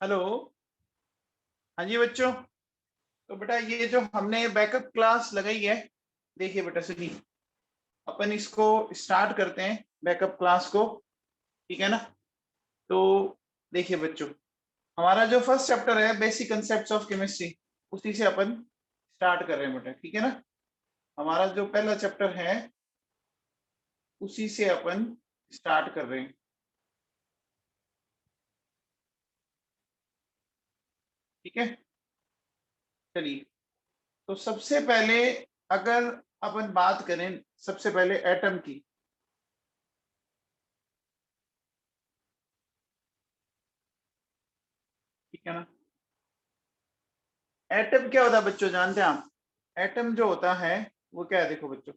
Hello. हाँ जी बच्चों, तो बेटा ये जो हमने बैकअप क्लास लगाई है, देखिए बेटा सुनिए, अपन इसको स्टार्ट करते हैं बैकअप क्लास को। ठीक है ना? तो देखिए बच्चों, हमारा जो फर्स्ट चैप्टर है बेसिक कंसेप्ट्स ऑफ केमिस्ट्री, उसी से अपन स्टार्ट कर रहे हैं बेटा। ठीक है ना? हमारा जो पहला चैप्टर है उसी से अपन स्टार्ट कर रहे हैं। ठीक है, चलिए। तो सबसे पहले अगर अपन बात करें सबसे पहले एटम की। ठीक है ना? एटम क्या होता है बच्चों, जानते हैं आप? एटम जो होता है वो क्या है, देखो बच्चों,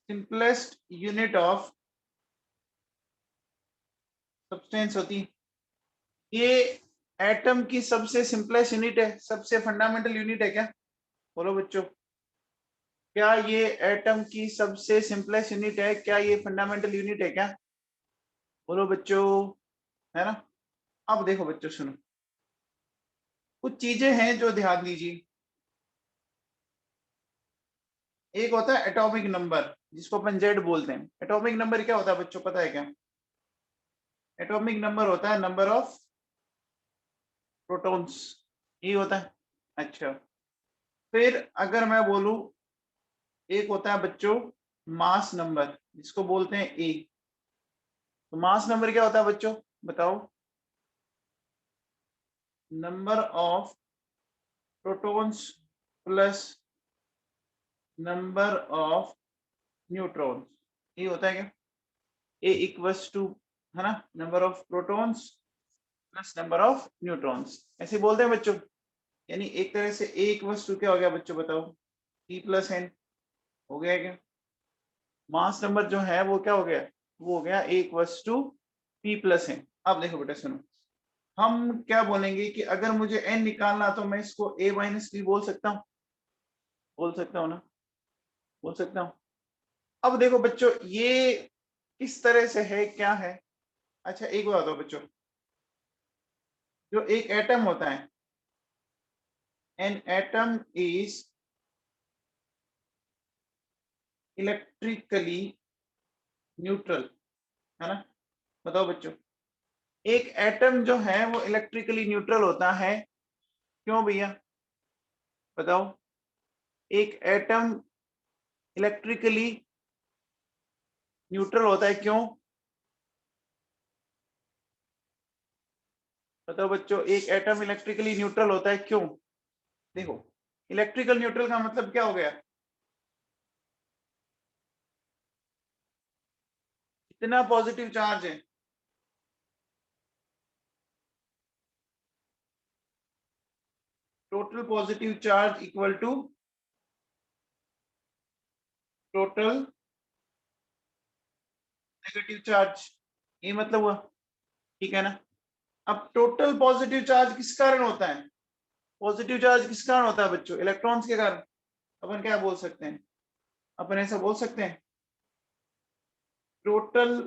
सिंपलेस्ट यूनिट ऑफ सब्सटेंस होती है। ये एटम की सबसे सिंपलेस्ट यूनिट है, सबसे फंडामेंटल यूनिट है क्या? बोलो बच्चों, क्या ये एटम की सबसे सिंपलेस्ट यूनिट है? क्या ये फंडामेंटल यूनिट है क्या? बोलो बच्चों, है ना? अब देखो बच्चों सुनो, कुछ चीजें हैं जो ध्यान दीजिए। एक होता है एटॉमिक नंबर, जिसको अपन जेड बोलते हैं। एटॉमिक नंबर क्या होता है बच्चों, पता है क्या? एटॉमिक नंबर होता है नंबर ऑफ प्रोटॉन्स, ये होता है। अच्छा, फिर अगर मैं बोलूं, एक होता है बच्चों मास नंबर, जिसको बोलते हैं ए। तो मास नंबर क्या होता है बच्चों, बताओ? Number of protons plus number of neutrons, ये होता है क्या? ए इक्वल्स टू, है ना, number of protons plus number of neutrons, ऐसे बोलते हैं बच्चों। यानी एक तरह से ए इक्वल्स टू क्या हो गया बच्चों, बताओ? पी प्लस एन हो गया क्या? मास नंबर जो है वो क्या हो गया, वो हो गया A equals to P plus N. अब देखो बेटा सुनो, हम क्या बोलेंगे कि अगर मुझे एन निकालना तो मैं इसको ए माइनस बी बोल सकता हूँ। बोल सकता हूँ ना? बोल सकता हूँ। अब देखो बच्चों, ये किस तरह से है, क्या है? अच्छा एक बात बताओ बच्चों, जो एक एटम होता है, an atom is electrically neutral, है ना? बताओ बच्चों, एक एटम जो है वो इलेक्ट्रिकली न्यूट्रल होता है, क्यों भैया? बताओ, एक एटम इलेक्ट्रिकली न्यूट्रल होता है, क्यों? बताओ बच्चों, एक एटम इलेक्ट्रिकली न्यूट्रल होता है क्यों? देखो, इलेक्ट्रिकल न्यूट्रल का मतलब क्या हो गया? कितना पॉजिटिव चार्ज है? Total positive charge equal to total negative charge, ये मतलब हुआ। ठीक है ना? अब टोटल पॉजिटिव चार्ज किस कारण होता है? पॉजिटिव चार्ज किस कारण होता है बच्चों? इलेक्ट्रॉन्स के कारण। अपन क्या बोल सकते हैं? अपन ऐसा बोल सकते हैं, टोटल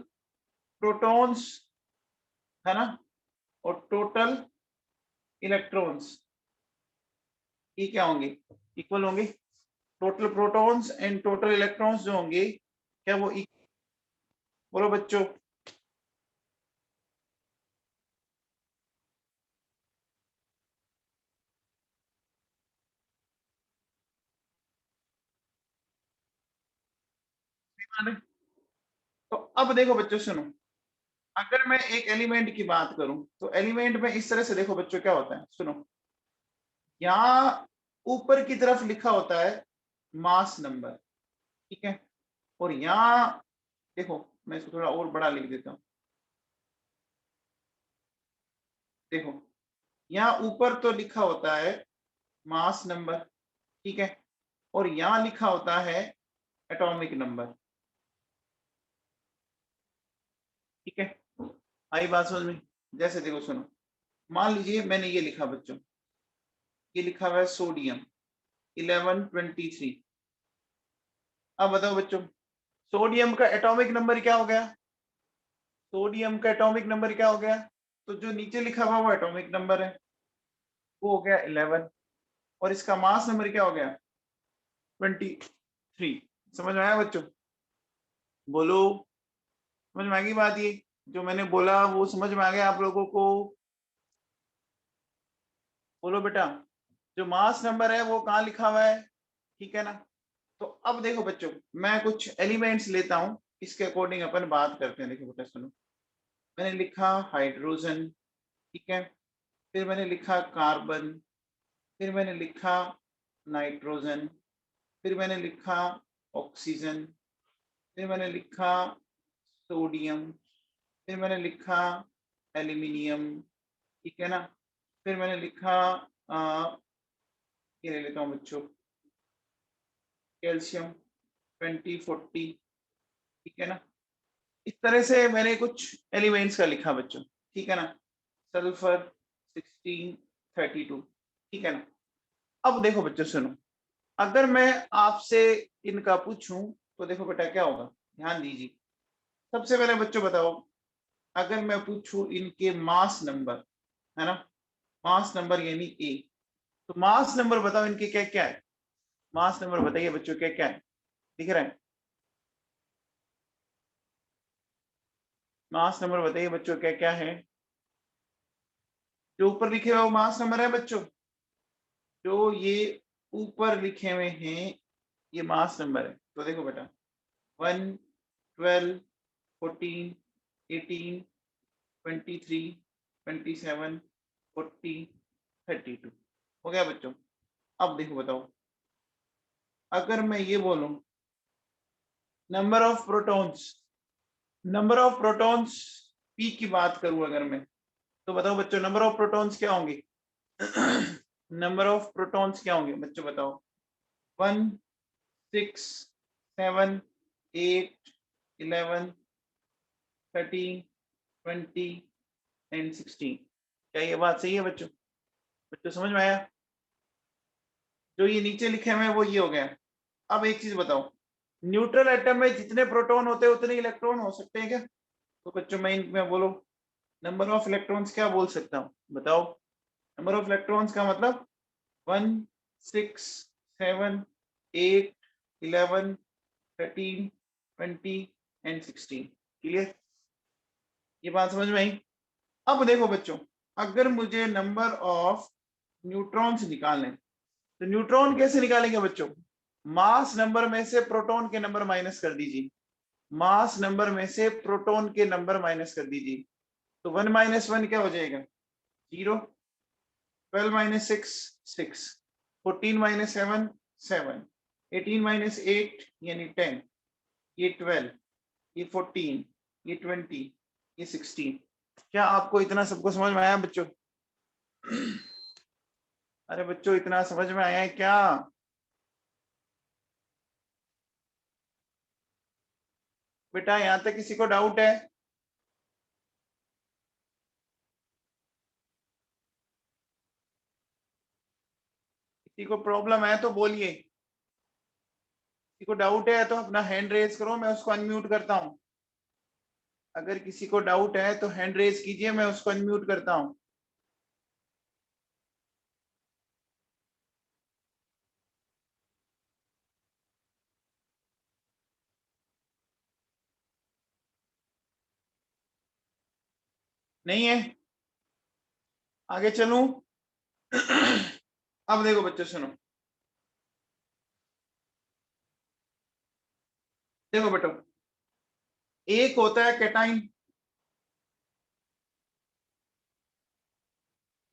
प्रोटॉन्स, है ना, और टोटल इलेक्ट्रॉन्स, ये क्या होंगे? इक्वल होंगे। Total protons and total electrons जो होंगे, क्या वो बोलो बच्चों। तो अब देखो बच्चों सुनो, अगर मैं एक एलिमेंट की बात करूं तो एलिमेंट में इस तरह से देखो बच्चों क्या होता है, सुनो। यहाँ ऊपर की तरफ लिखा होता है मास नंबर, ठीक है? और यहाँ देखो, मैं इसको थोड़ा और बड़ा लिख देता हूँ। देखो, यहाँ ऊपर तो लिखा होता है मास नंबर, ठीक है, और यहाँ लिखा होता है एटॉमिक नंबर। ठीक है, आई बात समझ में? जैसे देखो सुनो, मान लीजिए मैंने ये लिखा बच्चों, ये लिखा हुआ है सोडियम 1123। अब बताओ बच्चों, सोडियम का एटॉमिक नंबर क्या हो गया? सोडियम का एटॉमिक नंबर क्या हो गया? तो जो नीचे लिखा हुआ वो एटॉमिक नंबर है, वो हो गया 11, और इसका मास नंबर क्या हो गया? 23। समझ में आया बच्चों? बोलो, समझ में आ गई बात? ये जो मैंने बोला वो समझ में आ गया आप लोगों को? बोलो बेटा, जो मास नंबर है वो कहाँ लिखा हुआ है, ठीक है ना? तो अब देखो बच्चों, मैं कुछ एलिमेंट्स लेता हूं, इसके अकॉर्डिंग अपन बात करते हैं। देखो बेटा सुनो, मैंने लिखा हाइड्रोजन, ठीक है, फिर मैंने लिखा कार्बन, फिर मैंने लिखा नाइट्रोजन, फिर मैंने लिखा ऑक्सीजन, फिर मैंने लिखा सोडियम, फिर मैंने लिखा एल्यूमिनियम, ठीक है ना, फिर मैंने लिखा ये ले लेता हूँ बच्चों, कैल्शियम 2040, ठीक है ना। इस तरह से मैंने कुछ एलिमेंट्स का लिखा बच्चों, ठीक है ना। सल्फर 1632, ठीक है ना। अब देखो बच्चों सुनो, अगर मैं आपसे इनका पूछूं तो देखो बेटा क्या होगा, ध्यान दीजिए। सबसे पहले बच्चों बताओ, अगर मैं पूछूं इनके मास नंबर, है ना, मास नंबर यानी ए, तो मास नंबर बताओ इनके क्या क्या है? मास नंबर बताइए बच्चों, क्या क्या है, दिख रहा है? मास नंबर बताइए बच्चों, क्या क्या है? जो ऊपर लिखे हुए वो मास नंबर है बच्चों, जो ये ऊपर लिखे हुए हैं ये मास नंबर है। तो देखो बेटा 1, 12, 14, 18, 23, 27, 40, 32 हो गया बच्चों। अब देखो बताओ, अगर मैं ये बोलूं number of protons, number of protons P की बात करूं अगर मैं, तो बताओ बच्चों नंबर ऑफ प्रोटॉन्स क्या होंगे? नंबर ऑफ प्रोटॉन्स क्या होंगे बच्चों बताओ? 1, 6, 7, 8, 11, 13, 20 एंड 16। क्या ये बात सही है बच्चों? बच्चों समझ में आया? जो ये नीचे लिखे हुए हैं वो ये हो गया। अब एक चीज बताओ, न्यूट्रल एटम में जितने प्रोटॉन होते हैं उतने इलेक्ट्रॉन हो सकते हैं क्या? तो बच्चों मैं इनमें बोलो नंबर ऑफ इलेक्ट्रॉन्स क्या बोल सकता हूँ बताओ? नंबर ऑफ इलेक्ट्रॉन्स का मतलब 1, 6, 7, 8, 11, 13, 20 एंड 16। क्लियर? ये बात समझ में आई? अब देखो बच्चों, अगर मुझे नंबर ऑफ न्यूट्रॉन्स निकालने, तो न्यूट्रॉन कैसे निकालेंगे बच्चों? मास नंबर में से प्रोटॉन के नंबर माइनस कर दीजिए, मास नंबर में से प्रोटॉन के नंबर माइनस कर दीजिए। तो 1 - 1 क्या हो जाएगा? 0। 12 - 6 6, 14 - 7 7, 18 - 8 यानी 10, ये 12, ये 14, ये 20, ये 16। क्या आपको इतना सबको समझ में आया बच्चों? अरे बच्चों इतना समझ में आया है क्या? बेटा यहाँ तक किसी को डाउट है? किसी को प्रॉब्लम है तो बोलिए, किसी को डाउट है तो अपना हैंड रेज करो, मैं उसको अनम्यूट करता हूँ। अगर किसी को डाउट है तो हैंड रेज कीजिए, मैं उसको अनम्यूट करता हूँ। नहीं है? आगे चलूं? अब देखो बच्चों सुनो, देखो बेटो, एक होता है कैटाइन,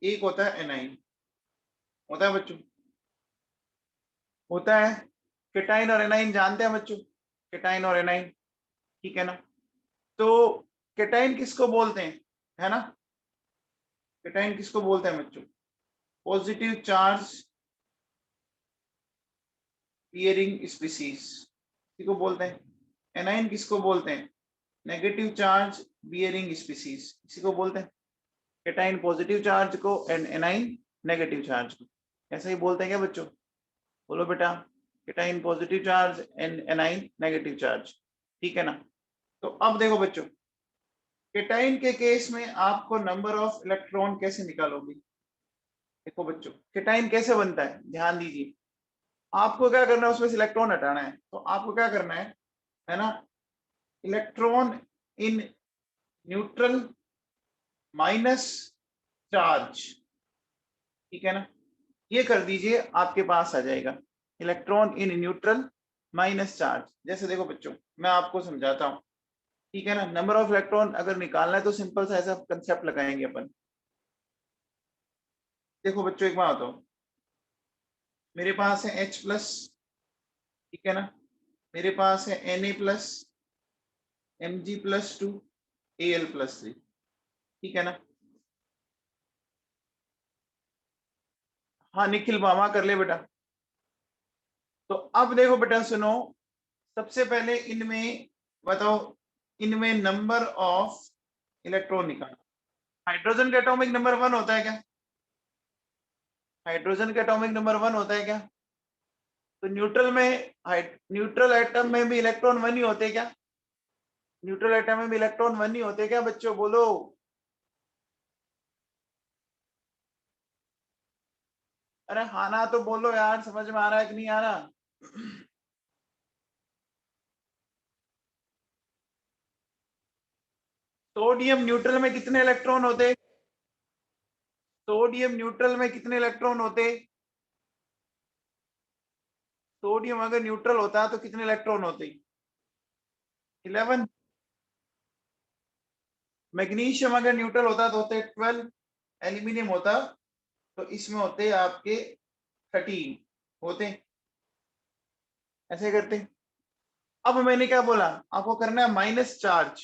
एक होता है एनाइन। होता है बच्चों? होता है। कैटाइन और एनाइन जानते हैं बच्चों, कैटाइन और एनाइन, ठीक है ना। तो कैटाइन किसको बोलते हैं, है ना? कैटाइन किसको बोलते हैं बच्चों? पॉजिटिव चार्ज बियरिंग स्पीसीज, किसको बोलते हैं? एनाइन किसको बोलते हैं? नेगेटिव चार्ज बियरिंग स्पीसीज, किसी को बोलते हैं? कैटाइन पॉजिटिव चार्ज को एंड एनाइन नेगेटिव चार्ज को। ऐसा ही बोलते हैं क्या बच्चों? बोलो बेटा, cation positive charge and A9 negative charge, ठीक है ना। तो अब देखो बच्चों, केटाइन के केस में आपको नंबर ऑफ इलेक्ट्रॉन कैसे निकालोगे? देखो बच्चों, केटाइन कैसे बनता है, ध्यान दीजिए। आपको क्या करना है, उसमें से इलेक्ट्रॉन हटाना है। तो आपको क्या करना है ना, electron in neutral minus charge, ठीक है ना, ये कर दीजिए, आपके पास आ जाएगा electron in neutral minus charge. जैसे देखो बच्चों, मैं आपको समझाता हूँ, ठीक है ना। नंबर ऑफ इलेक्ट्रॉन अगर निकालना है तो सिंपल सा ऐसा कंसेप्ट लगाएंगे अपन। देखो बच्चों, एक बात बताओ, मेरे पास है H प्लस, ठीक है ना, मेरे पास है Na plus, Mg plus 2, Al plus 3, ठीक है ना। हाँ निखिल मामा कर ले बेटा। तो अब देखो बेटा सुनो, सबसे पहले इनमें बताओ, इनमें नंबर ऑफ इलेक्ट्रॉन निकालो। हाइड्रोजन का एटॉमिक नंबर 1 होता है क्या? हाइड्रोजन का एटॉमिक नंबर 1 होता है क्या? तो न्यूट्रल में, न्यूट्रल एटम में भी इलेक्ट्रॉन 1 ही होते क्या? न्यूट्रल एटम में भी इलेक्ट्रॉन 1 ही होते क्या बच्चों, बोलो। अरे हाँ ना तो बोलो यार, समझ में आ रहा है कि नहीं आ रहा? सोडियम न्यूट्रल में कितने इलेक्ट्रॉन होते? सोडियम न्यूट्रल में कितने इलेक्ट्रॉन होते? सोडियम अगर न्यूट्रल होता तो कितने इलेक्ट्रॉन होते? 11। मैग्नीशियम अगर न्यूट्रल होता तो होते 12। एल्यूमिनियम होता तो इसमें होते आपके 13 होते। ऐसे करते। अब मैंने क्या बोला, आपको करना है माइनस चार्ज।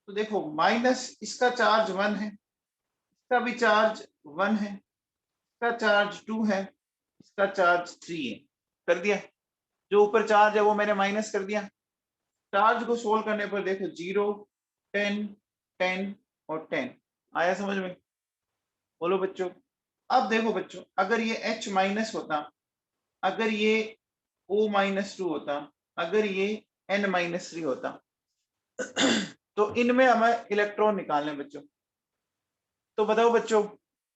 तो देखो, माइनस इसका चार्ज 1 है, इसका भी चार्ज 1 है, इसका चार्ज 2 है, इसका चार्ज 3 है। कर दिया। जो ऊपर चार्ज है वो मैंने माइनस कर दिया। चार्ज को सोल्व करने पर देखो 0, 10, 10 और 10 आया समझ में? बोलो बच्चों। अब देखो बच्चों, अगर ये H माइनस होता, अगर ये O माइनस 2 होता, अगर ये N माइनस 3 होता, तो इनमें हमें इलेक्ट्रॉन निकालने बच्चों। तो बताओ बच्चों,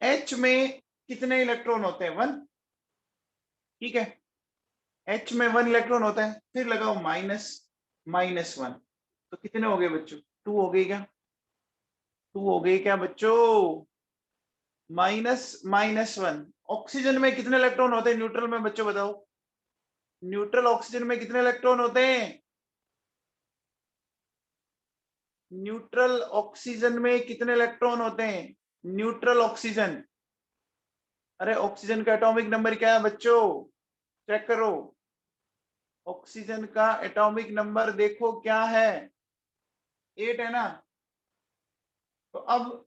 H में कितने इलेक्ट्रॉन होते हैं? 1, ठीक है। H में 1 इलेक्ट्रॉन होता है, फिर लगाओ माइनस, -1, तो कितने हो गए बच्चों? 2 हो गई क्या? 2 हो गई क्या बच्चों? -1। ऑक्सीजन में कितने इलेक्ट्रॉन होते हैं न्यूट्रल में बच्चों, बताओ। न्यूट्रल ऑक्सीजन में कितने इलेक्ट्रॉन होते हैं? न्यूट्रल ऑक्सीजन में कितने इलेक्ट्रॉन होते हैं? न्यूट्रल ऑक्सीजन, अरे ऑक्सीजन का एटॉमिक नंबर क्या है बच्चों? चेक करो, ऑक्सीजन का एटॉमिक नंबर देखो क्या है, 8 है ना। तो अब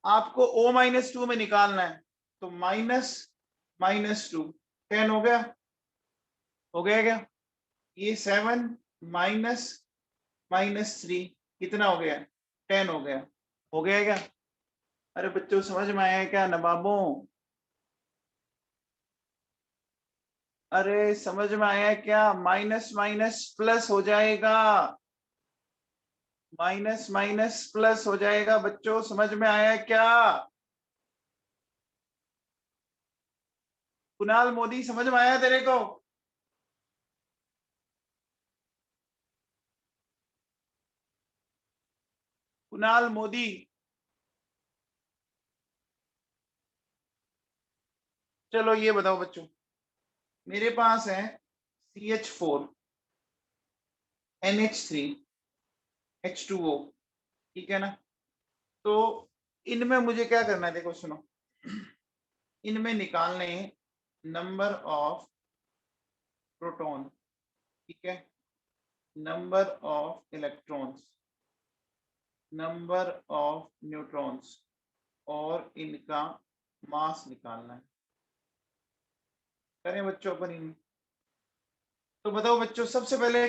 आपको O-2 में निकालना है, तो -2, 10 हो गया? हो गया क्या? ये 7 माइनस -3 कितना हो गया? 10 हो गया। हो गया क्या? अरे बच्चों समझ में आया क्या नवाबों? अरे समझ में आया क्या? माइनस माइनस प्लस हो जाएगा, माइनस माइनस प्लस हो जाएगा बच्चों, समझ में आया क्या? कुणाल मोदी समझ में आया तेरे को? कुणाल मोदी, चलो ये बताओ बच्चों, मेरे पास है CH4, NH3, H2O, ठीक है ना। तो इनमें मुझे क्या करना है, देखो सुनो, इनमें निकालने नंबर ऑफ प्रोटॉन, ठीक है, number of electrons, number of neutrons, और इनका मास निकालना है। करें बच्चों अपन इन। तो बताओ बच्चों, सबसे पहले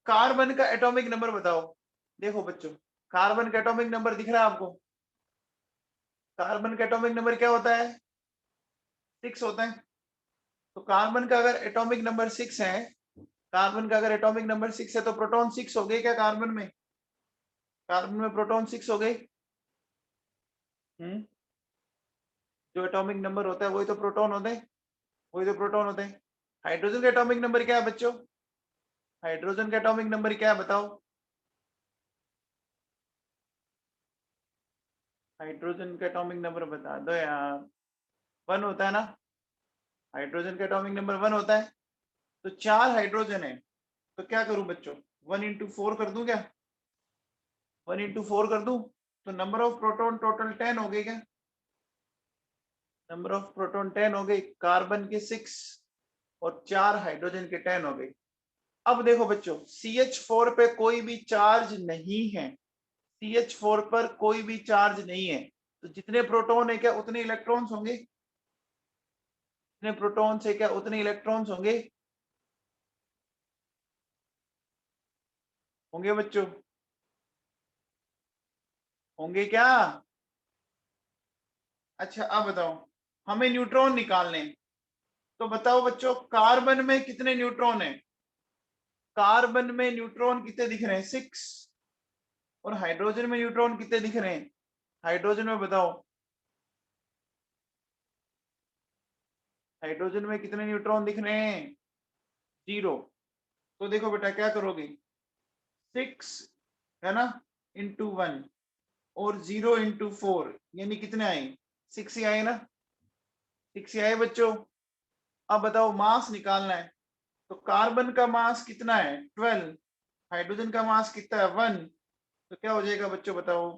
कार्बन का एटॉमिक नंबर बताओ। देखो बच्चों, कार्बन का एटॉमिक नंबर दिख रहा है आपको? कार्बन का एटॉमिक नंबर क्या होता है? 6 होता है। तो कार्बन का अगर एटॉमिक नंबर 6 है, कार्बन का अगर एटॉमिक नंबर 6 है तो प्रोटॉन 6 हो गए क्या कार्बन में? कार्बन में प्रोटॉन 6 हो गए। जो एटॉमिक नंबर होता है वही तो प्रोटॉन होते हैं, वही तो प्रोटॉन होते हैं। हाइड्रोजन का एटॉमिक नंबर क्या है बच्चों? हाइड्रोजन का एटॉमिक नंबर क्या है बताओ? हाइड्रोजन का एटॉमिक नंबर बता दो यार। 1 होता है ना, हाइड्रोजन का एटॉमिक नंबर 1 होता है। तो 4 हाइड्रोजन है, तो क्या करूं बच्चों? 1 इंटू 4 कर दूं क्या? 1 इंटू 4 कर दूं, तो नंबर ऑफ प्रोटॉन टोटल 10 हो गए क्या? नंबर ऑफ प्रोटॉन 10 हो गए, कार्बन के 6 और 4 हाइड्रोजन के 10 हो गए। अब देखो बच्चों, CH4 पे कोई भी चार्ज नहीं है, CH4 पर कोई भी चार्ज नहीं है, तो जितने प्रोटॉन है क्या उतने इलेक्ट्रॉन्स होंगे? जितने प्रोटॉन्स है क्या उतने इलेक्ट्रॉन्स होंगे? होंगे बच्चों, होंगे क्या? अच्छा अब बताओ, हमें न्यूट्रॉन निकालने हैं। तो बताओ बच्चों, कार्बन में कितने न्यूट्रॉन है? कार्बन में न्यूट्रॉन कितने दिख रहे हैं? 6। और हाइड्रोजन में न्यूट्रॉन कितने दिख रहे हैं? हाइड्रोजन में बताओ, हाइड्रोजन में कितने न्यूट्रॉन दिख रहे हैं? 0। तो देखो बेटा क्या करोगे, 6 है ना इंटू 1 और 0 इंटू 4, यानी कितने आए? 6 ही आए ना, 6 ही आए बच्चों। अब बताओ मास निकालना है, तो कार्बन का मास कितना है? 12। हाइड्रोजन का मास कितना है? 1। तो क्या हो जाएगा बच्चों बताओ?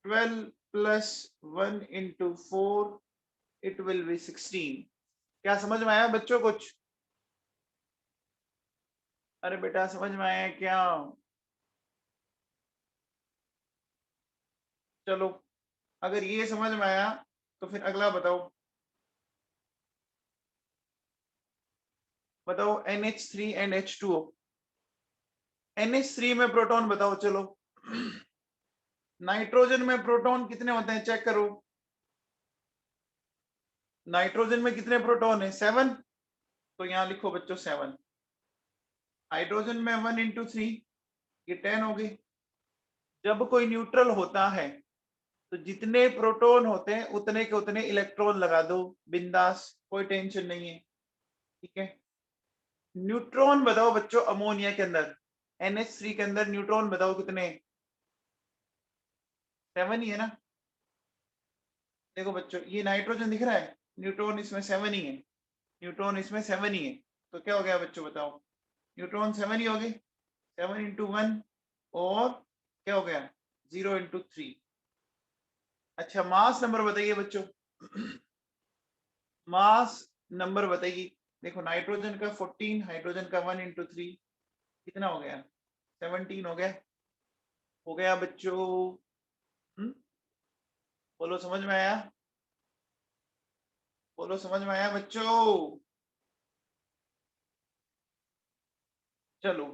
12 plus 1 into 4, it will be 16। क्या समझ में आया बच्चों कुछ? अरे बेटा समझ में आया क्या? चलो, अगर ये समझ में आया तो फिर अगला बताओ। बताओ NH3 एंड H2O। NH3 में प्रोटॉन बताओ चलो। नाइट्रोजन में प्रोटॉन कितने होते हैं चेक करो। नाइट्रोजन में कितने प्रोटॉन है? 7। तो यहां लिखो बच्चों 7। हाइड्रोजन में 1 इंटू 3, ये 10 हो गई। जब कोई न्यूट्रल होता है तो जितने प्रोटॉन होते हैं उतने के उतने इलेक्ट्रॉन लगा दो, बिंदास, कोई टेंशन नहीं है। ठीक है, न्यूट्रॉन बताओ बच्चों अमोनिया के अंदर, NH3 के अंदर न्यूट्रॉन बताओ कितने? 7 ही है ना। देखो बच्चों ये नाइट्रोजन दिख रहा है, न्यूट्रॉन इसमें 7 ही है, न्यूट्रॉन इसमें 7 ही है। तो क्या हो गया बच्चों बताओ? न्यूट्रॉन 7 ही हो गए, 7 इंटू 1 और क्या हो गया? 0 इंटू 3। अच्छा मास नंबर बताइए बच्चों। मास नंबर बताइए। देखो नाइट्रोजन का 14, हाइड्रोजन का 1 इंटू 3, कितना हो गया? 17 हो गया। हो गया बच्चों। बोलो समझ में आया? बोलो समझ में आया बच्चों? चलो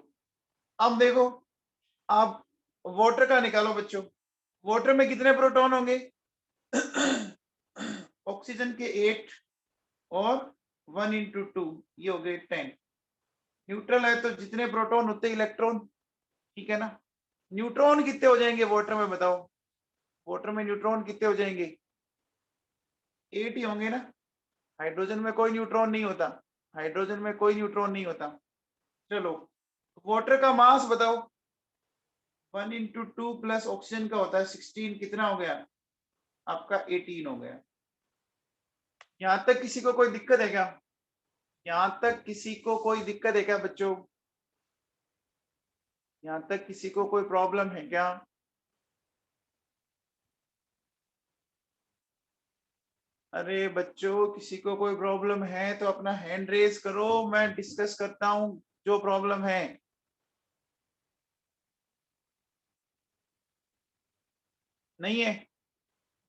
अब देखो, आप वाटर का निकालो बच्चों। वाटर में कितने प्रोटॉन होंगे? ऑक्सीजन के 8 और 1 इंटू 2, ये हो गए 10। न्यूट्रल है तो जितने प्रोटॉन उतने इलेक्ट्रॉन। ठीक है ना। न्यूट्रॉन कितने हो जाएंगे वाटर में बताओ? वाटर में न्यूट्रॉन कितने हो जाएंगे? 8 ही होंगे ना। हाइड्रोजन में कोई न्यूट्रॉन नहीं होता, हाइड्रोजन में कोई न्यूट्रॉन नहीं होता। चलो वाटर का मास बताओ। 1 इंटू 2 प्लस ऑक्सीजन का होता है 16, कितना हो गया आपका? 18 हो गया। यहां तक किसी को कोई दिक्कत है क्या? यहां तक किसी को कोई दिक्कत है क्या बच्चों? यहां तक किसी को कोई प्रॉब्लम है क्या? अरे बच्चों किसी को कोई प्रॉब्लम है तो अपना हैंड रेज करो, मैं डिस्कस करता हूं जो प्रॉब्लम है। नहीं है?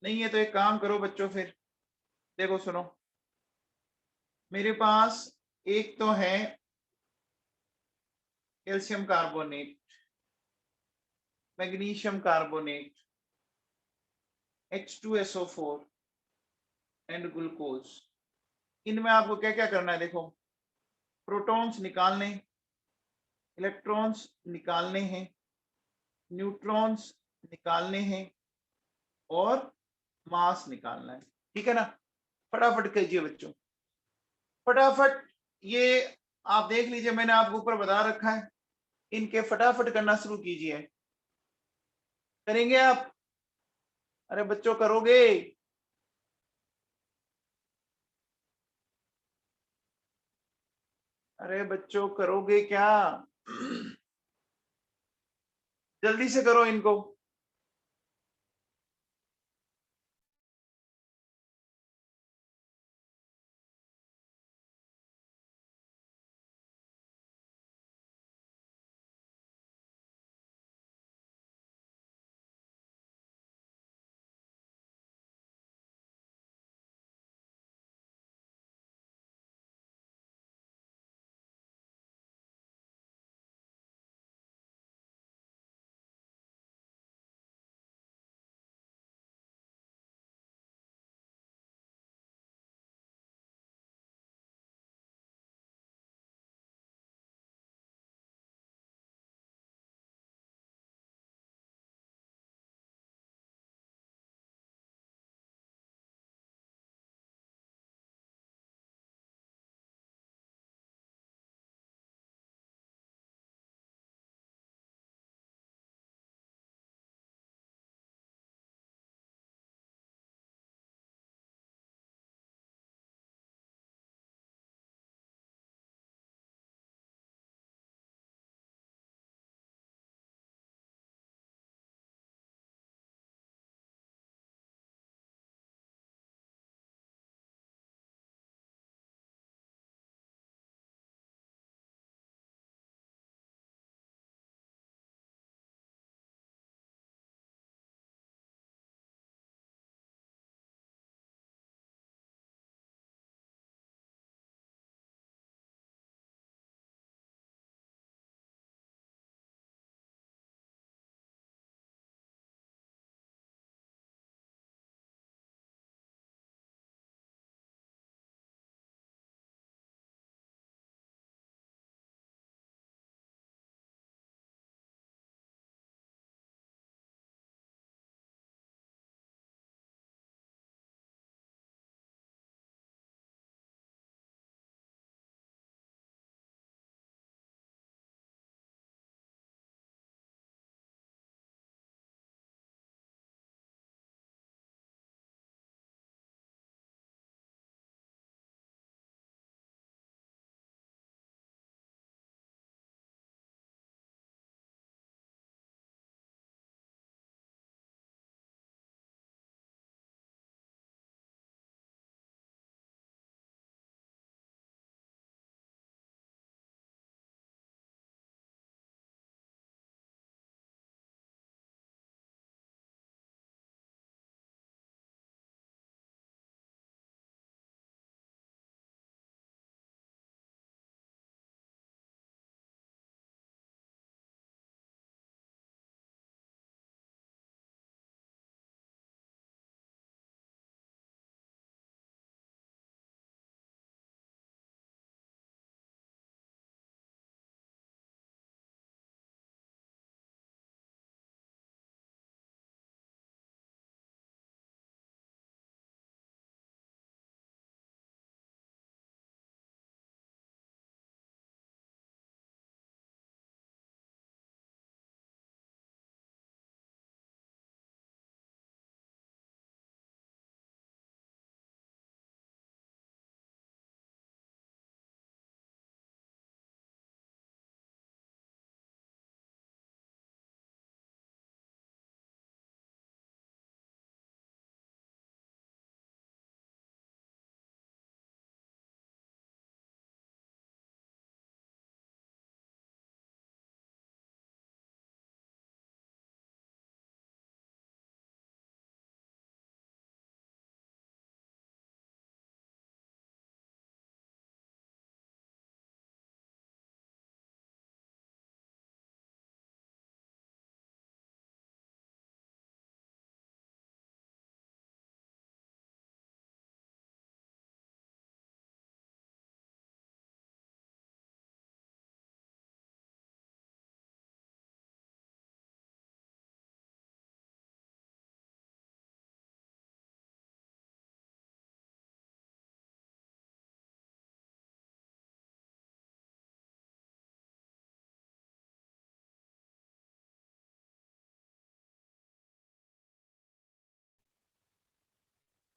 नहीं है तो एक काम करो बच्चों फिर, देखो सुनो, मेरे पास एक तो है calcium carbonate, magnesium carbonate, H2SO4 and glucose. इनमें आपको क्या क्या करना है देखो, प्रोटॉन्स निकालने, इलेक्ट्रॉन्स निकालने हैं, न्यूट्रॉन्स निकालने हैं और मास निकालना है, ठीक है ना। फटाफट कीजिए बच्चों, फटाफट। ये आप देख लीजिए, मैंने आपको ऊपर बता रखा है, इनके फटाफट करना शुरू कीजिए। करेंगे आप? अरे बच्चों करोगे? अरे बच्चों करोगे क्या? जल्दी से करो इनको।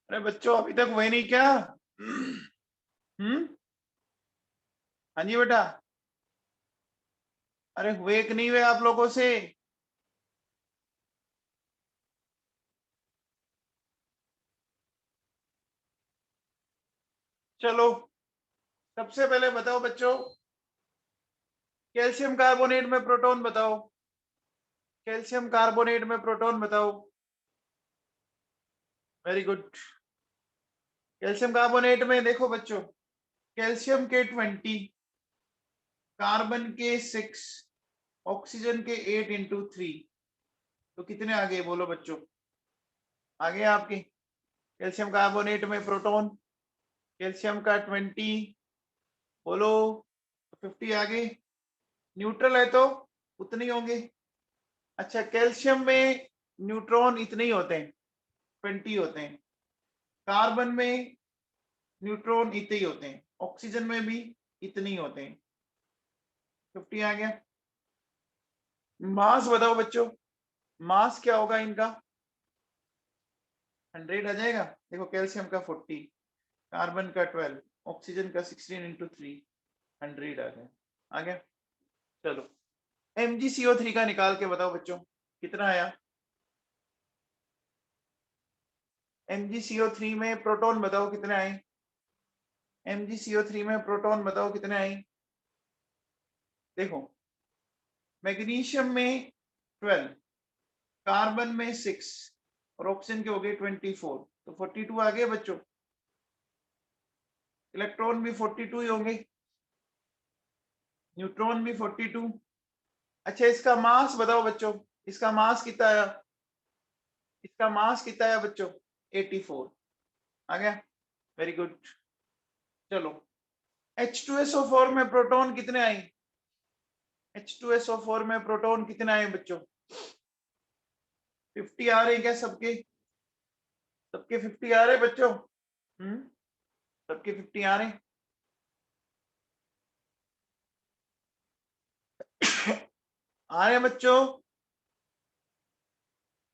अरे बच्चों अभी तक हुए नहीं क्या? हाँ जी बेटा। अरे हुए कि नहीं हुए आप लोगों से? चलो सबसे पहले बताओ बच्चों, कैल्शियम कार्बोनेट में प्रोटॉन बताओ। कैल्शियम कार्बोनेट में प्रोटॉन बताओ। Very good. कैल्शियम कार्बोनेट में देखो बच्चों, कैल्शियम के 20, कार्बन के 6, ऑक्सीजन के 8 × 3, तो कितने आ गए बोलो बच्चों? आ गए आपके कैल्शियम कार्बोनेट में प्रोटॉन। कैल्शियम का 20 बोलो, 50 आ गए। न्यूट्रल है तो उतने ही होंगे। अच्छा, कैल्शियम में न्यूट्रॉन इतने ही होते हैं, 20 होते हैं। कार्बन में न्यूट्रॉन इतने ही होते हैं, ऑक्सीजन में भी इतने ही होते हैं, 50 आ गया। मास बताओ बच्चों, मास क्या होगा इनका? 100 आ जाएगा। देखो कैल्शियम का 40, कार्बन का 12, ऑक्सीजन का 16 × 3, 100 आ गया। आ गया। चलो MgCO3 का निकाल के बताओ बच्चों, कितना आया? MgCO3 में प्रोटॉन बताओ कितने आए? MgCO3 में प्रोटॉन बताओ कितने आए? देखो मैग्नीशियम में 12, कार्बन में 6 और ऑक्सीजन के हो गए 24, तो 42 आ गए बच्चों। इलेक्ट्रॉन भी 42 ही होंगे, न्यूट्रॉन भी 42। अच्छा इसका मास बताओ बच्चों, इसका मास कितना आया? इसका मास कितना आया बच्चों? 84 आ गया। Very good. चलो H2SO4 में प्रोटॉन कितने आए? H2SO4 में प्रोटॉन कितने आए बच्चों? 50 आ रहे क्या सबके? सबके 50 आ रहे बच्चों? सबके 50 आ रहे? आ रहे बच्चों?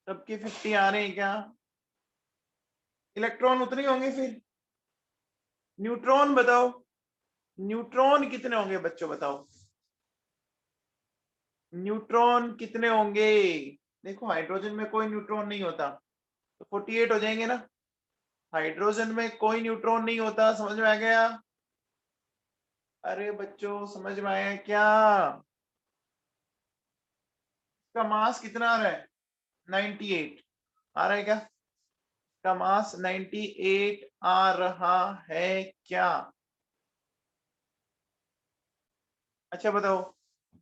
सबके 50 आ रहे हैं क्या? इलेक्ट्रॉन उतने होंगे फिर। न्यूट्रॉन बताओ, न्यूट्रॉन कितने होंगे बच्चों बताओ? न्यूट्रॉन कितने होंगे? देखो हाइड्रोजन में कोई न्यूट्रॉन नहीं होता, तो 48 हो जाएंगे ना। हाइड्रोजन में कोई न्यूट्रॉन नहीं होता, समझ में आ गया? अरे बच्चों समझ में आया क्या? इसका मास कितना आ रहा है? 98 आ रहा है क्या? इसका मास 98 आ रहा है क्या? अच्छा बताओ,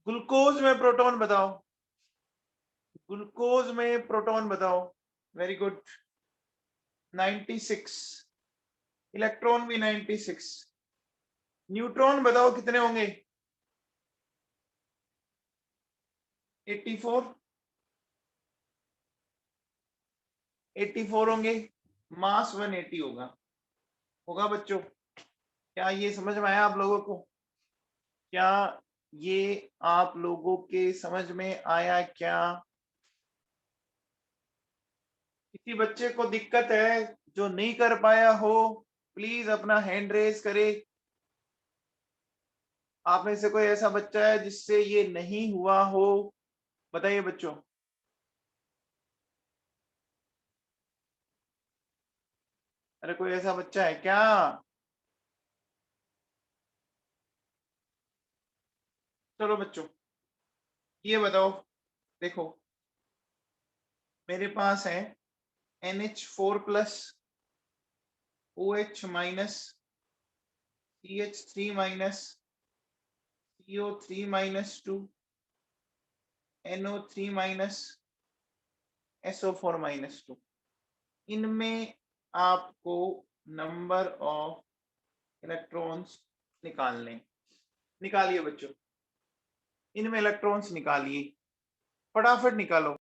ग्लूकोज में प्रोटॉन बताओ। ग्लूकोज में प्रोटॉन बताओ। Very good, 96। इलेक्ट्रॉन भी 96। न्यूट्रॉन बताओ कितने होंगे? 84। 84 होंगे, मास 180 होगा। होगा बच्चों? क्या ये समझ में आया आप लोगों को? क्या ये आप लोगों के समझ में आया क्या? किसी बच्चे को दिक्कत है जो नहीं कर पाया हो, प्लीज अपना हैंड रेज करे। आप में से कोई ऐसा बच्चा है जिससे ये नहीं हुआ हो? बताइए बच्चों। अरे कोई ऐसा बच्चा है क्या? चलो बच्चों ये बताओ, देखो मेरे पास है NH4+, OH-, CH3-, CO3-2, NO3-, SO4-2। इनमें आपको नंबर ऑफ इलेक्ट्रॉन्स निकालने। निकालिए बच्चों, इनमें इलेक्ट्रॉन्स निकालिए, फटाफट निकालो।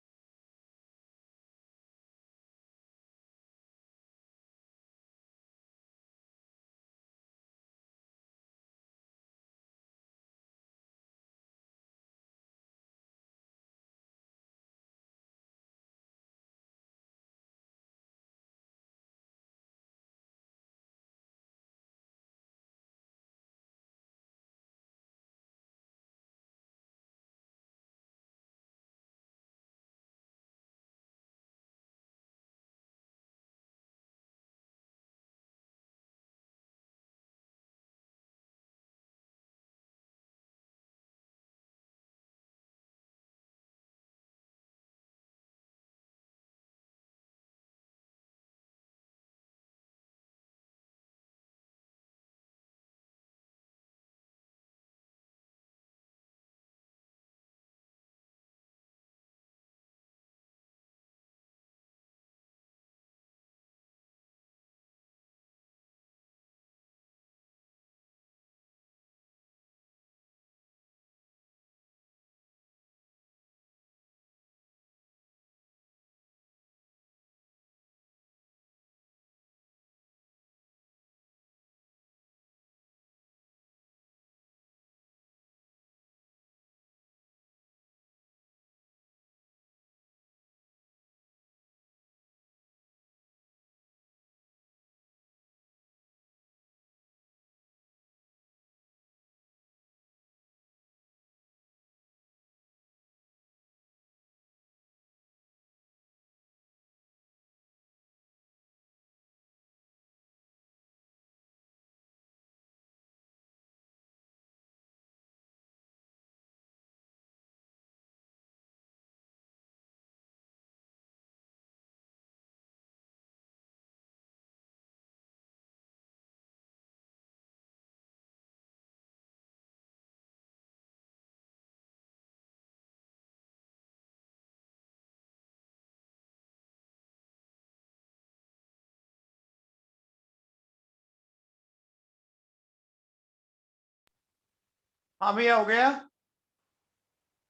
हाँ भैया हो गया,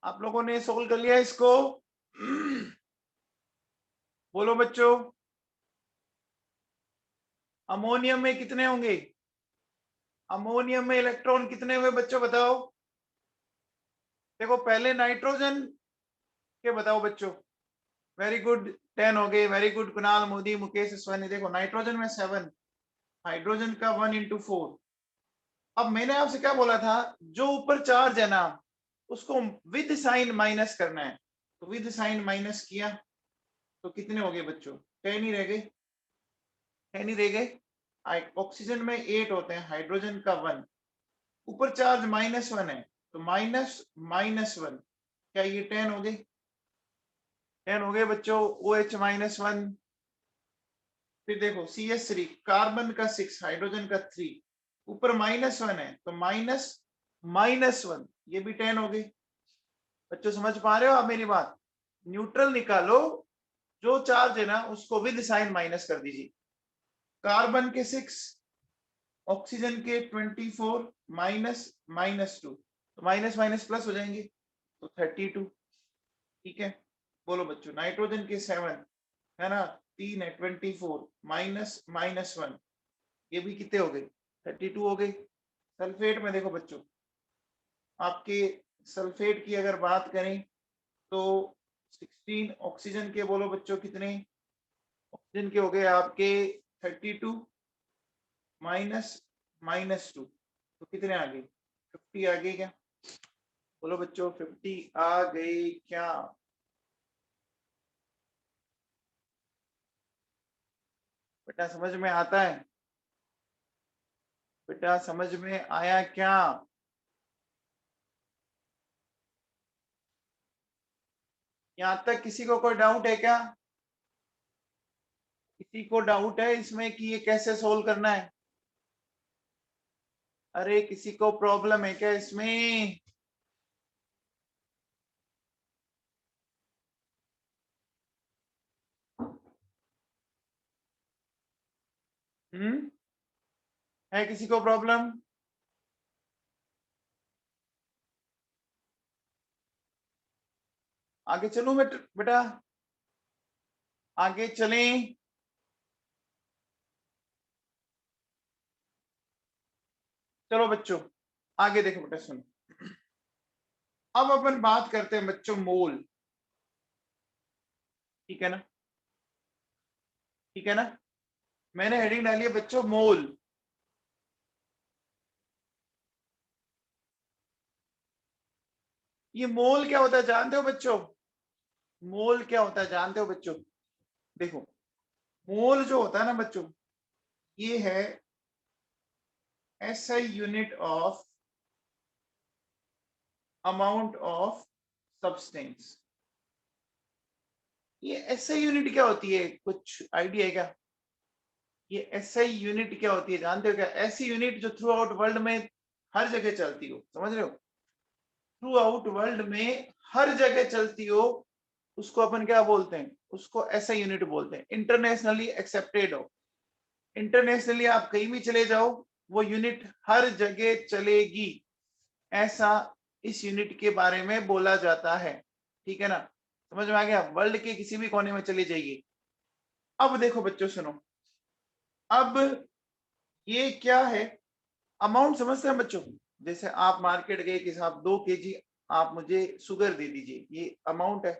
आप लोगों ने सोल्व कर लिया इसको? बोलो बच्चों, अमोनियम में कितने होंगे? अमोनियम में इलेक्ट्रॉन कितने हुए बच्चों बताओ? देखो पहले नाइट्रोजन के बताओ बच्चों। वेरी गुड, 10 हो गए। Very good Kunal, Modi, Mukesh, Swani. देखो नाइट्रोजन में 7, हाइड्रोजन का 1 into 4। अब मैंने आपसे क्या बोला था, जो ऊपर चार्ज है ना उसको विद साइन माइनस करना है, तो विद साइन माइनस किया तो कितने हो गए बच्चों? 10 ही रह गए, 10 ही रह गए। ऑक्सीजन में 8 होते हैं, हाइड्रोजन का 1, ऊपर चार्ज -1 है, तो माइनस -1, क्या ये 10 हो गए? 10 हो गए बच्चों। OH -1। फिर देखो CH3, कार्बन का 6, हाइड्रोजन का 3, ऊपर -1 है, तो -1, ये भी 10 हो गई। बच्चों समझ पा रहे हो आप मेरी बात? न्यूट्रल निकालो, जो चार्ज है ना उसको विद साइन माइनस कर दीजिए। कार्बन के 6, ऑक्सीजन के 24, -2, तो माइनस माइनस प्लस हो जाएंगे, तो 32। ठीक है, बोलो बच्चों। नाइट्रोजन के 7 है ना, 3 है, 24 -1, ये भी कितने हो गए? 32 हो गई। सल्फेट में देखो बच्चों, आपके सल्फेट की अगर बात करें तो 16, ऑक्सीजन के बोलो बच्चों कितने? ऑक्सीजन के हो गए आपके 32 -2, तो कितने आ गए? 50 आ गई क्या? बोलो बच्चों 50 आ गई क्या? बेटा समझ में आता है? बेटा समझ में आया क्या? यहां तक किसी को कोई डाउट है क्या? किसी को डाउट है इसमें कि ये कैसे सोल्व करना है? अरे किसी को प्रॉब्लम है क्या इसमें? है किसी को प्रॉब्लम? आगे चलूं बेटा, आगे चलें? चलो बच्चों आगे देखो बेटा, सुनो। अब अपन बात करते हैं बच्चों मोल। ठीक है ना? ठीक है ना? मैंने हेडिंग डाली है बच्चों मोल। ये मोल क्या होता है जानते हो बच्चों? मोल क्या होता है जानते हो बच्चों? देखो, मोल जो होता है ना बच्चों, ये है SI unit of amount of substance. ये SI यूनिट क्या होती है, कुछ आइडिया है क्या? ये SI यूनिट क्या होती है जानते हो क्या? ऐसी यूनिट जो थ्रू आउट वर्ल्ड में हर जगह चलती हो, समझ रहे हो? थ्रू आउट वर्ल्ड में हर जगह चलती हो, उसको अपन क्या बोलते हैं? उसको SI यूनिट बोलते हैं। इंटरनेशनली एक्सेप्टेड हो, इंटरनेशनली आप कहीं भी चले जाओ वो यूनिट हर जगह चलेगी, ऐसा इस यूनिट के बारे में बोला जाता है। ठीक है ना? समझ में आ गया? वर्ल्ड के किसी भी कोने में चली जाइए। अब देखो बच्चों सुनो, अब ये क्या है? अमाउंट समझते हैं बच्चों? जैसे आप मार्केट गए कि साहब 2 kg आप मुझे शुगर दे दीजिए, ये अमाउंट है।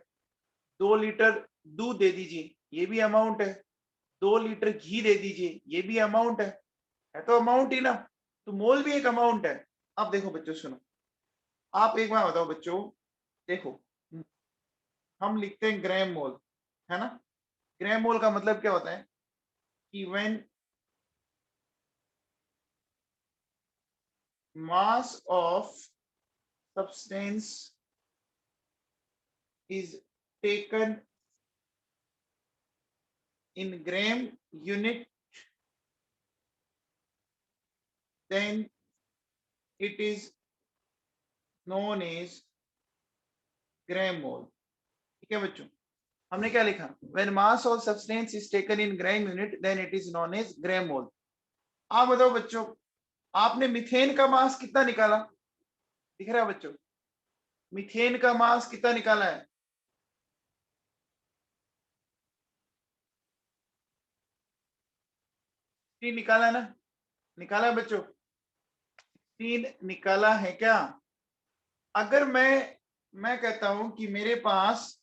2 लीटर दूध दे दीजिए, ये भी अमाउंट है। 2 लीटर घी दे दीजिए, ये भी अमाउंट है तो अमाउंट ही ना। तो मोल भी एक अमाउंट है। अब देखो बच्चों सुनो, आप एक बार बताओ बच्चों, देखो हम लिखते हैं ग्राम मोल, है ना? ग्राम मोल का मतलब क्या होता है कि when mass of substance is taken in gram unit, then it is known as gram mole। ठीक है बच्चों, हमने क्या लिखा? when mass of substance is taken in gram unit then it is known as gram mole। आप बताओ बच्चों, आपने मीथेन का मास कितना निकाला? दिख रहा है बच्चों? मीथेन का मास कितना निकाला है? तीन निकाला है ना? निकाला है बच्चों? तीन निकाला है क्या? अगर मैं कहता हूं कि मेरे पास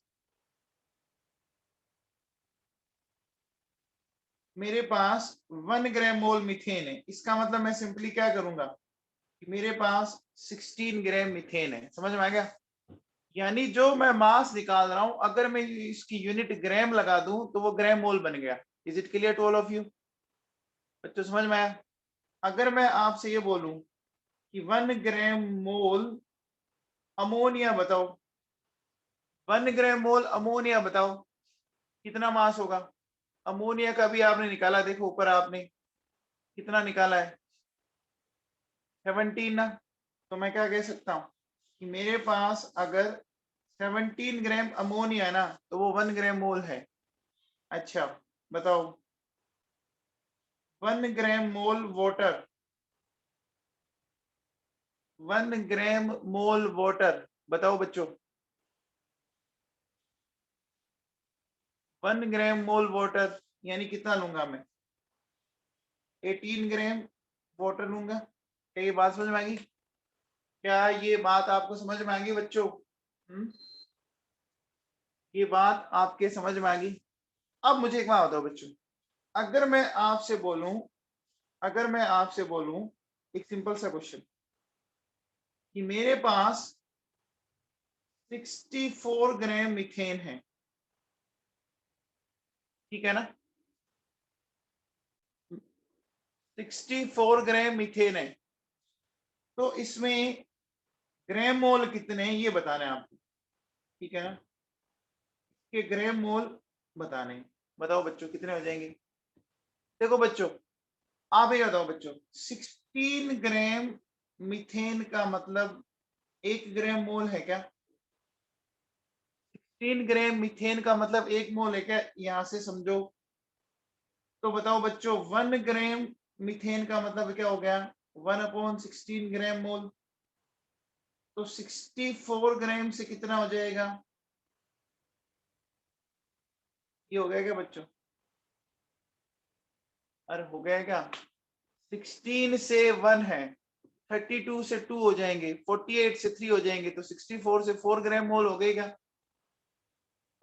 1 ग्राम मोल मीथेन है, इसका मतलब मैं सिंपली क्या करूंगा कि मेरे पास 16 ग्राम मीथेन है। समझ में आ गया? यानी जो मैं मास निकाल रहा हूं, अगर मैं इसकी यूनिट ग्राम लगा दूं तो वो ग्राम मोल बन गया। Is it clear to all of you बच्चों? समझ में आया? अगर मैं आपसे ये बोलूं कि 1 ग्राम मोल अमोनिया बताओ, 1 ग्राम मोल अमोनिया बताओ कितना मास होगा? अमोनिया का भी आपने निकाला, देखो ऊपर आपने कितना निकाला है, 17 ना। तो मैं क्या कह सकता हूं कि मेरे पास अगर 17 ग्राम अमोनिया है ना, तो वो 1 ग्राम मोल है। अच्छा बताओ, 1 ग्राम मोल वाटर, 1 ग्राम मोल वाटर बताओ बच्चों, 1 ग्राम मोल वाटर यानी कितना लूंगा मैं? 18 ग्राम वाटर लूंगा। क्या ये बात समझ में आ गई? क्या ये बात आपको समझ में आ गई बच्चों? ये बात आपके समझ में आ गई? अब मुझे एक बात बताओ बच्चों, अगर मैं आपसे बोलूं, अगर मैं आपसे बोलूं एक सिंपल सा क्वेश्चन कि मेरे पास 64 ग्राम मीथेन है, ठीक है ना? 64 ग्राम मीथेन है, तो इसमें ग्राम मोल कितने हैं ये बताना है आपको, ठीक है ना? कि ग्राम मोल बताने हैं। बताओ बच्चों कितने हो जाएंगे? देखो बच्चों, आप ये बताओ बच्चों, 16 ग्राम मीथेन का मतलब 1 ग्राम मोल है क्या? 3 ग्राम मीथेन का मतलब 1 मोल है क्या? यहां से समझो। तो बताओ बच्चों, 1 ग्राम मीथेन का मतलब क्या हो गया? 1/16 ग्राम मोल। तो 64 ग्राम से कितना हो जाएगा? ये हो गया क्या बच्चों? अरे हो गया क्या? 16 से 1 है, 32 से 2 हो जाएंगे, 48 से 3 हो जाएंगे, तो 64 से 4 ग्राम मोल हो गए क्या?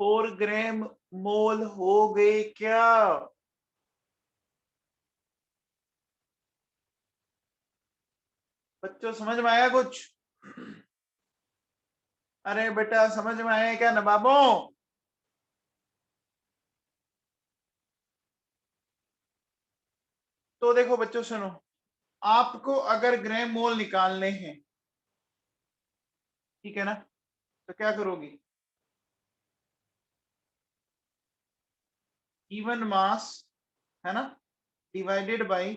4 ग्राम मोल हो गए क्या? बच्चों समझ में आया कुछ? अरे बेटा समझ में आया क्या नवाबों? तो देखो बच्चों सुनो, आपको अगर ग्राम मोल निकालने हैं, ठीक है ना, तो क्या करोगी? गिवन मास, है ना, डिवाइडेड बाय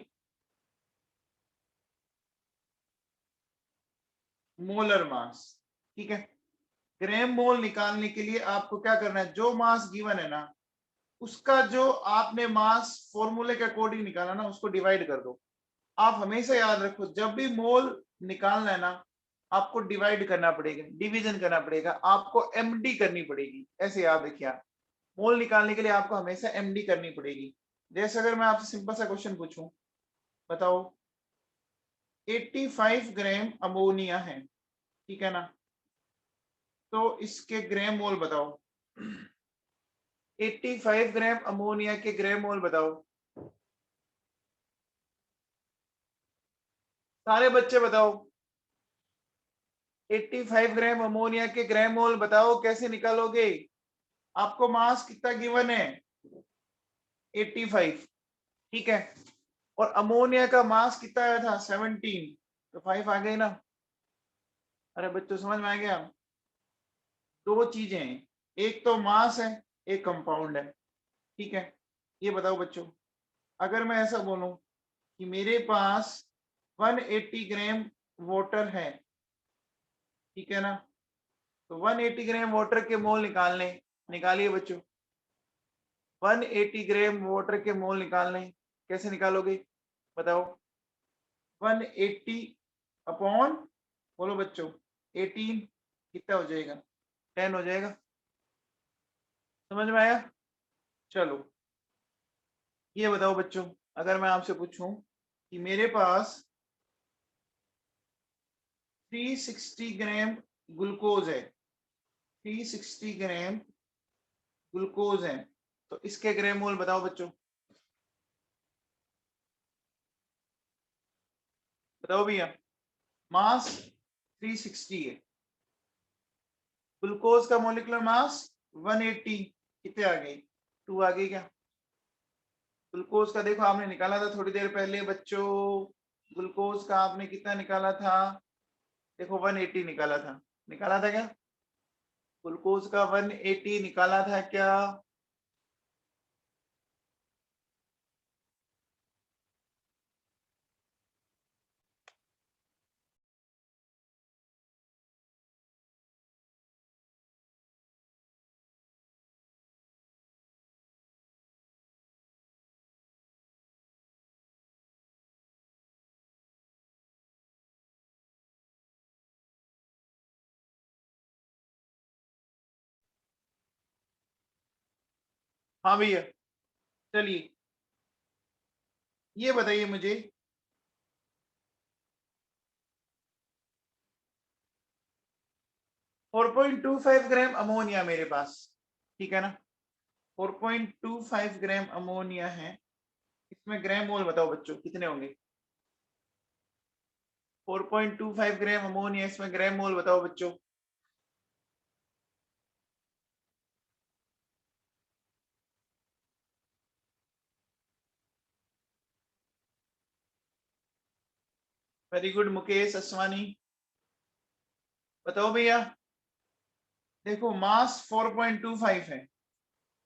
मोलर मास, ठीक है? ग्राम मोल निकालने के लिए आपको क्या करना है, जो मास गिवन है ना, उसका जो आपने मास फॉर्मूले के अकॉर्डिंग निकाला ना, उसको डिवाइड कर दो। आप हमेशा याद रखो, जब भी मोल निकालना है ना, आपको डिवाइड करना पड़ेगा, डिवीजन करना पड़ेगा, आपको एमडी करनी पड़ेगी। ऐसे याद रखिए, मोल निकालने के लिए आपको हमेशा एमडी करनी पड़ेगी। जैसे अगर मैं आपसे सिंपल सा क्वेश्चन पूछूं, बताओ 85 ग्राम अमोनिया है, ठीक है ना, तो इसके ग्राम मोल बताओ। 85 ग्राम अमोनिया के ग्राम मोल बताओ। सारे बच्चे बताओ, 85 ग्राम अमोनिया के ग्राम मोल बताओ, कैसे निकालोगे? आपको मास कितना गिवन है? 85, ठीक है, और अमोनिया का मास कितना आया था? 17, तो 5 आ गए ना। अरे बच्चों समझ में आ गया? दो चीजें हैं, एक तो मास है, एक कंपाउंड है, ठीक है? ये बताओ बच्चों, अगर मैं ऐसा बोलूं कि मेरे पास 180 ग्राम वाटर है, ठीक है ना, तो 180 ग्राम वाटर के मोल निकालने, निकालिए बच्चों, 180 ग्राम वाटर के मोल निकालने, कैसे निकालोगे बताओ? 180 अपॉन, बोलो बच्चों, 18 कितना हो जाएगा, 10 हो जाएगा। समझ में आया? चलो ये बताओ बच्चों, अगर मैं आपसे पूछूं कि मेरे पास 360 ग्राम ग्लूकोज है, 360 ग्राम ग्लूकोज है, तो इसके ग्राम मोल बताओ बच्चों, बताओ भैया। मास 360 है, ग्लूकोज का मोलिकुलर मास 180, कितने आ गई, 2 आ गई क्या? ग्लूकोज का देखो आपने निकाला था थोड़ी देर पहले बच्चों, ग्लूकोज का आपने कितना निकाला था, देखो 180 निकाला था, निकाला था क्या? ग्लूकोज का 180 निकाला था क्या? हाँ भैया, चलिए ये बताइए मुझे, 4.25 ग्राम अमोनिया मेरे पास, ठीक है ना, 4.25 ग्राम अमोनिया है, इसमें ग्राम मोल बताओ बच्चों कितने होंगे? 4.25 ग्राम अमोनिया, इसमें ग्राम मोल बताओ बच्चों। वेरी गुड मुकेश असवानी, बताओ भैया। देखो मास 4.25 है,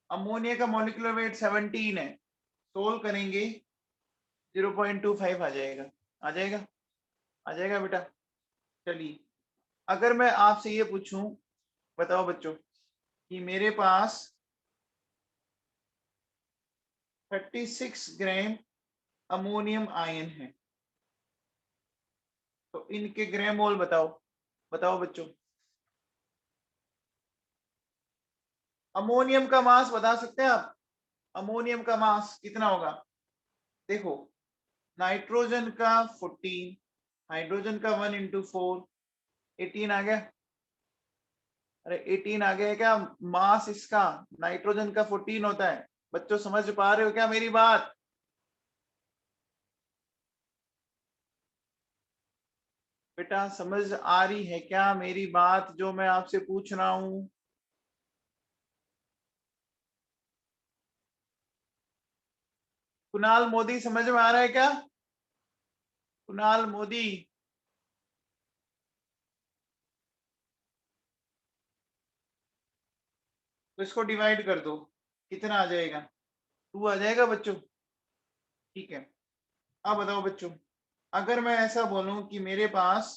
अमोनिया का मॉलिक्यूलर वेट 17 है, सोल्व करेंगे 0.25 आ जाएगा, आ जाएगा, आ जाएगा बेटा। चलिए अगर मैं आपसे ये पूछूं, बताओ बच्चों कि मेरे पास 36 ग्राम अमोनियम आयन है, तो इनके ग्राम मोल बताओ, बताओ बच्चों। अमोनियम का मास बता सकते हैं आप? अमोनियम का मास कितना होगा? देखो नाइट्रोजन का 14, हाइड्रोजन का 1 इंटू 4, 18 आ गया। अरे 18 आ गया क्या मास इसका? नाइट्रोजन का 14 होता है। बच्चों समझ पा रहे हो क्या मेरी बात? बेटा समझ आ रही है क्या मेरी बात जो मैं आपसे पूछ रहा हूं? कुणाल मोदी समझ में आ रहा है क्या? कुणाल मोदी, तो इसको डिवाइड कर दो, कितना आ जाएगा? 2 आ जाएगा बच्चों, ठीक है। अब बताओ बच्चों, अगर मैं ऐसा बोलूं कि मेरे पास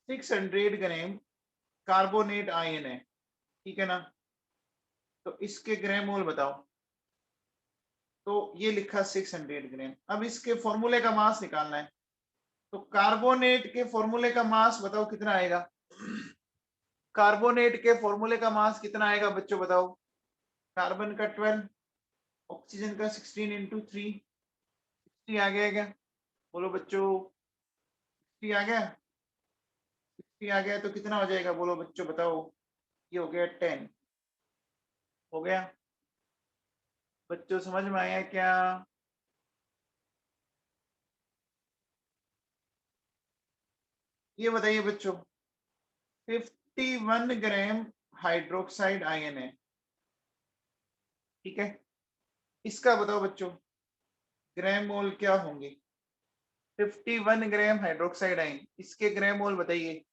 600 ग्राम कार्बोनेट आयन है, ठीक है ना, तो इसके ग्राम मोल बताओ। तो ये लिखा 600 ग्राम, अब इसके फॉर्मूले का मास निकालना है, तो कार्बोनेट के फॉर्मूले का मास बताओ कितना आएगा? कार्बोनेट के फॉर्मूले का मास कितना आएगा बच्चों बताओ? कार्बन का 12, ऑक्सीजन का 16 इंटू 3, 60 आ गया क्या? बोलो बच्चों, 60 आ गया, 60 आ गया तो कितना हो जाएगा बोलो बच्चों बताओ? ये हो गया 10, हो गया। बच्चों समझ में आया क्या? ये बताइए बच्चों, 51 ग्राम हाइड्रोक्साइड आयन है, ठीक है, इसका बताओ बच्चों ग्राम मोल क्या होंगे? 51 ग्राम हाइड्रोक्साइड आयन, इसके ग्राम मोल बताइए।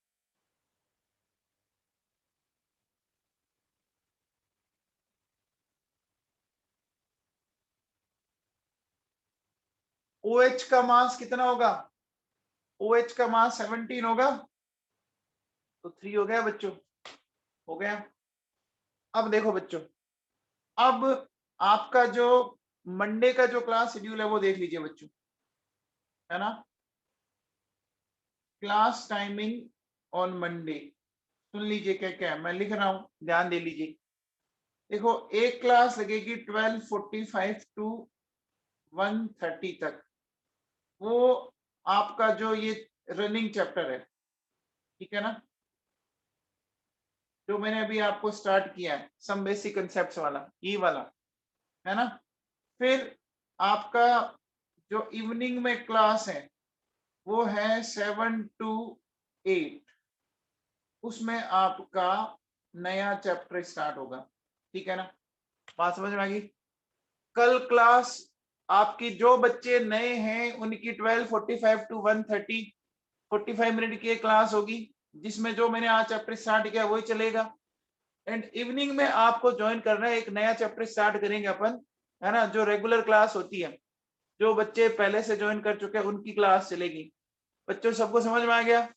OH का मास कितना होगा? OH का मास 17 होगा, तो 3 हो गया बच्चों, हो गया। अब देखो बच्चों, अब आपका जो मंडे का जो क्लास शेड्यूल है वो देख लीजिए बच्चों, है ना, क्लास टाइमिंग ऑन मंडे, सुन लीजिए क्या क्या है, मैं लिख रहा हूं, ध्यान दे लीजिए। देखो एक क्लास लगेगी 12:45 टू 1:30 तक, वो आपका जो ये रनिंग चैप्टर है, ठीक है ना, जो मैंने अभी आपको स्टार्ट किया है सम बेसिक कंसेप्ट्स वाला, ये वाला है ना। फिर आपका जो इवनिंग में क्लास है वो है 7 to 8, उसमें आपका नया चैप्टर स्टार्ट होगा, ठीक है ना, बात समझ में आ गई। कल क्लास आपकी जो बच्चे नए हैं उनकी 12:45 टू 1:30 45 मिनट की क्लास होगी, जिसमें जो मैंने आज चैप्टर स्टार्ट किया वही चलेगा। एंड इवनिंग में आपको ज्वाइन करना है, एक नया चैप्टर स्टार्ट करेंगे अपन, है ना, जो रेगुलर क्लास होती है, जो बच्चे पहले से ज्वाइन कर चुके हैं उनकी क्लास चलेगी। बच्चों सबको समझ में आ गया?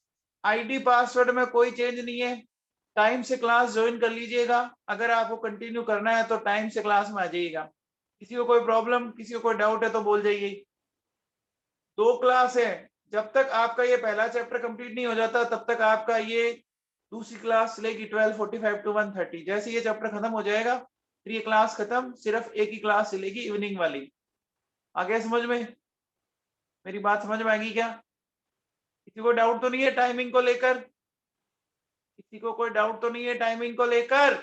आईडी पासवर्ड में कोई चेंज नहीं है, टाइम से क्लास ज्वाइन कर लीजिएगा। अगर आपको कंटिन्यू करना है तो टाइम से क्लास में आ जाइएगा। किसी को कोई प्रॉब्लम, किसी को कोई डाउट है तो बोल जाइए। 2 क्लास है, जब तक आपका ये पहला चैप्टर कंप्लीट नहीं हो जाता तब तक आपका ये दूसरी क्लास चलेगी 12:45 टू 1:30। जैसे ये चैप्टर खत्म हो जाएगा फिर ये क्लास खत्म, सिर्फ एक ही क्लास चलेगी इवनिंग वाली। आ गया समझ में? मेरी बात समझ में आएगी क्या? किसी को डाउट तो नहीं है टाइमिंग को लेकर? किसी को कोई डाउट तो नहीं है टाइमिंग को लेकर?